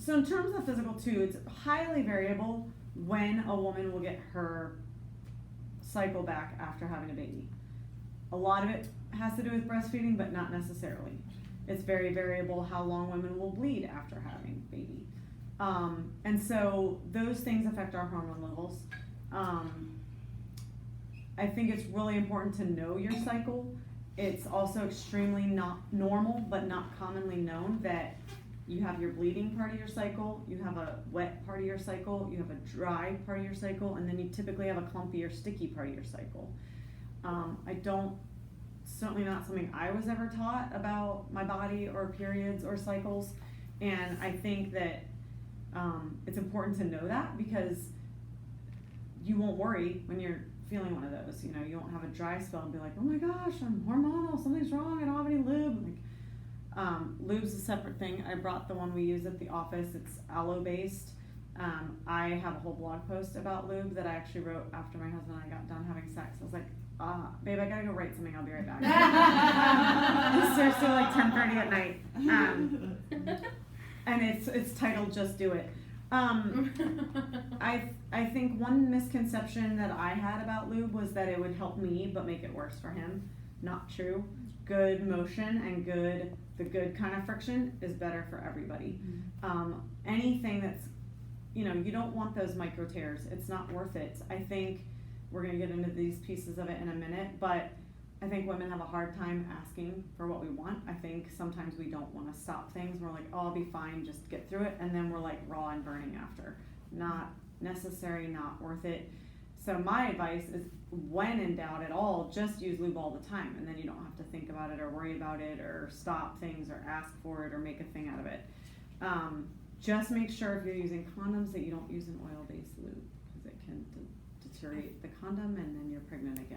So in terms of physical too, it's highly variable when a woman will get her cycle back after having a baby. A lot of it has to do with breastfeeding, but not necessarily. It's very variable how long women will bleed after having a baby. And so those things affect our hormone levels. I think it's really important to know your cycle. It's also extremely not normal, but not commonly known, that you have your bleeding part of your cycle, you have a wet part of your cycle, you have a dry part of your cycle, and then you typically have a clumpy or sticky part of your cycle. Certainly not something I was ever taught about my body or periods or cycles, and I think that it's important to know that, because you won't worry when you're feeling one of those. You know, you won't have a dry spell and be like, oh my gosh, I'm hormonal, something's wrong, I don't have any lube. Like, lube's a separate thing. I brought the one we use at the office. It's aloe based. I have a whole blog post about lube that I actually wrote after my husband and I got done having sex. I was like, babe, I gotta go write something, I'll be right back. It's seriously like 10:30 at night. And it's titled Just Do It. I think one misconception that I had about lube was that it would help me but make it worse for him. Not true. Good motion and the good kind of friction is better for everybody. Anything that's, you know, you don't want those micro tears. It's not worth it. I think we're gonna get into these pieces of it in a minute, but I think women have a hard time asking for what we want. I think sometimes we don't want to stop things. We're like, oh, I'll be fine, just get through it. And then we're like raw and burning after. Not necessary, not worth it. So my advice is, when in doubt at all, just use lube all the time. And then you don't have to think about it or worry about it or stop things or ask for it or make a thing out of it. Just make sure if you're using condoms that you don't use an oil-based lube, because it can deteriorate the condom and then you're pregnant again.